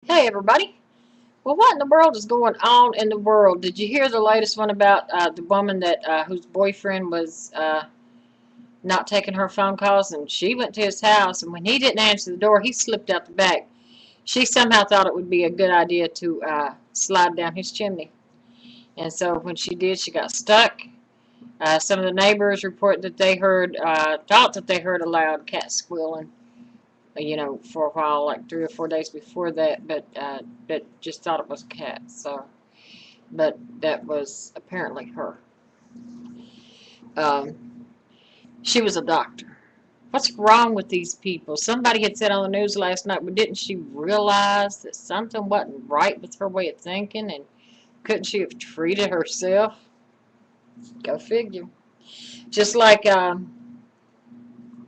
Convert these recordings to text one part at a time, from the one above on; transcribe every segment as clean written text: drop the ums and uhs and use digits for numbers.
Hey everybody. Well, what in the world is going on in the world? Did you hear the latest one about the woman that whose boyfriend was not taking her phone calls, and she went to his house, and when he didn't answer the door, he slipped out the back. She somehow thought it would be a good idea to slide down his chimney, and so when she did, she got stuck. Some of the neighbors report that they thought that they heard a loud cat squealing, for a while, like 3 or 4 days before that, but just thought it was a cat. So, but that was apparently her. Um, she was a doctor. What's wrong with these people? Somebody had said on the news last night, but didn't she realize that something wasn't right with her way of thinking, and couldn't she have treated herself? Go figure. Just like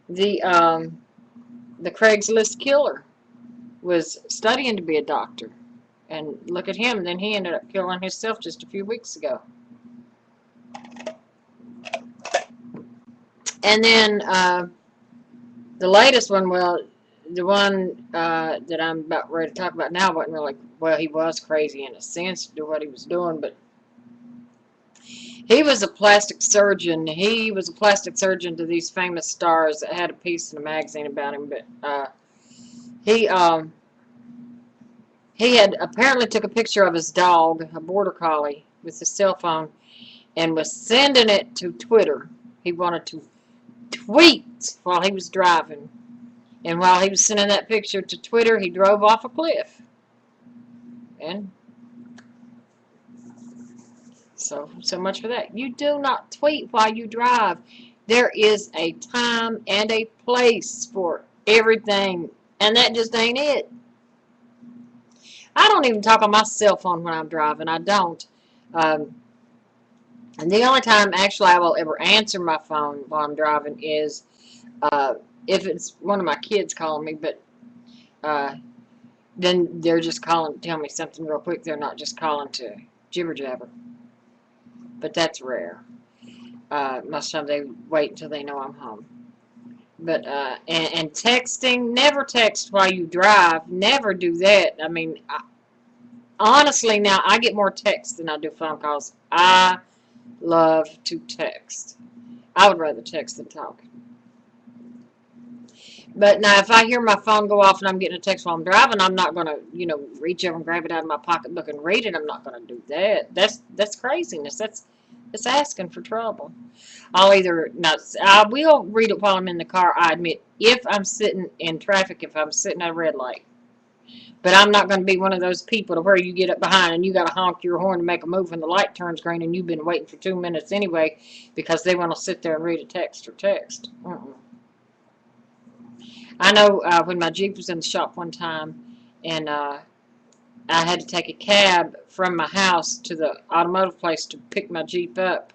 the um, the Craigslist killer was studying to be a doctor. And look at him, then he ended up killing himself just a few weeks ago. And then the latest one, well, the one that I'm about ready to talk about now wasn't really, well, he was crazy in a sense to do what he was doing, but he was a plastic surgeon. He was a plastic surgeon to these famous stars that had a piece in a magazine about him, but he um, he had apparently took a picture of his dog, a border collie, with his cell phone and was sending it to Twitter. He wanted to tweet while he was driving. And while he was sending that picture to Twitter, he drove off a cliff. And so much for that. You do not tweet while you drive. There is a time and a place for everything. And that just ain't it. I don't even talk on my cell phone when I'm driving. I don't. Um, and the only time actually I will ever answer my phone while I'm driving is if it's one of my kids calling me, but uh, then they're just calling to tell me something real quick. They're not just calling to jibber jabber. But that's rare. Most of the time they wait until they know I'm home. But and texting, never text while you drive. Never do that. I mean, honestly, now I get more texts than I do phone calls. I love to text. I would rather text than talk. But now, if I hear my phone go off and I'm getting a text while I'm driving, I'm not gonna, reach over and grab it out of my pocketbook and read it. I'm not gonna do that. That's craziness. That's asking for trouble. I'll either not. I will read it while I'm in the car. I admit, if I'm sitting in traffic, if I'm sitting at a red light. But I'm not going to be one of those people to where you get up behind and you got to honk your horn to make a move when the light turns green and you've been waiting for 2 minutes anyway because they want to sit there and read a text or text. I know when my Jeep was in the shop one time and I had to take a cab from my house to the automotive place to pick my Jeep up,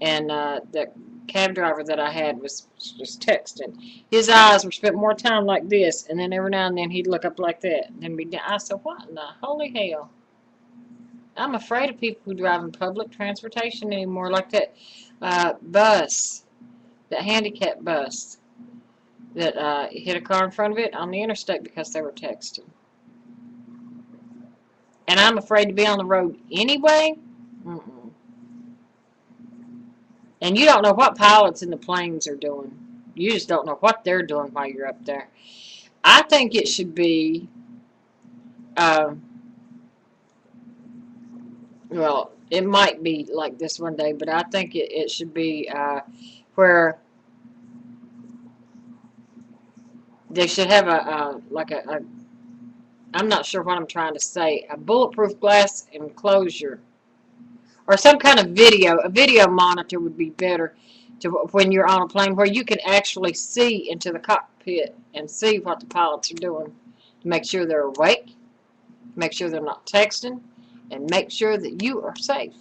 and the cab driver that I had was just texting. His eyes were spent more time like this, and then every now and then he'd look up like that. And then be down. I said, "What in the holy hell?" I'm afraid of people who drive in public transportation anymore, like that bus, that handicap bus that hit a car in front of it on the interstate because they were texting. And I'm afraid to be on the road anyway. Mm-mm. And you don't know what pilots in the planes are doing. You just don't know what they're doing while you're up there. I think it should be, uh, well, it might be like this one day, but I think it should be where they should have I'm not sure what I'm trying to say, a bulletproof glass enclosure or some kind of a video monitor would be better to when you're on a plane where you can actually see into the cockpit and see what the pilots are doing to make sure they're awake, make sure they're not texting, and make sure that you are safe.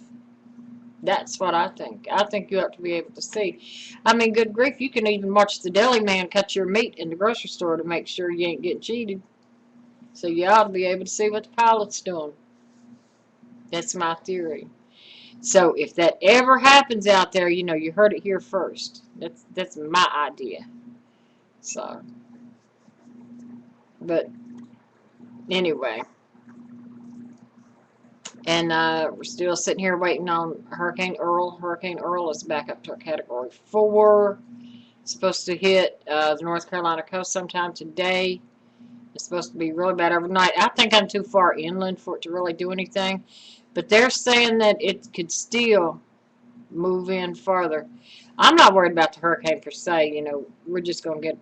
That's what I think. I think you have to be able to see. I mean, good grief, you can even watch the deli man cut your meat in the grocery store to make sure you ain't getting cheated. So you ought to be able to see what the pilot's doing. That's my theory. So if that ever happens out there, you heard it here first. That's my idea. So, but anyway, And we're still sitting here waiting on Hurricane Earl. Hurricane Earl is back up to a Category 4. It's supposed to hit the North Carolina coast sometime today. It's supposed to be really bad overnight. I think I'm too far inland for it to really do anything. But they're saying that it could still move in further. I'm not worried about the hurricane per se. You know, we're just going to get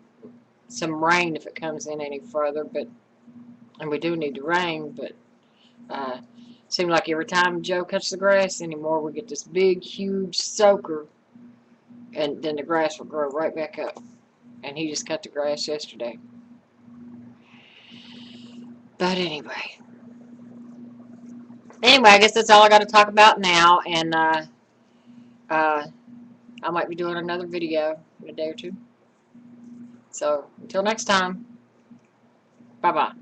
some rain if it comes in any further. And we do need the rain, but seems like every time Joe cuts the grass anymore, we get this big, huge soaker, and then the grass will grow right back up. And he just cut the grass yesterday. But anyway, I guess that's all I got to talk about now, and I might be doing another video in a day or two. So until next time, bye-bye.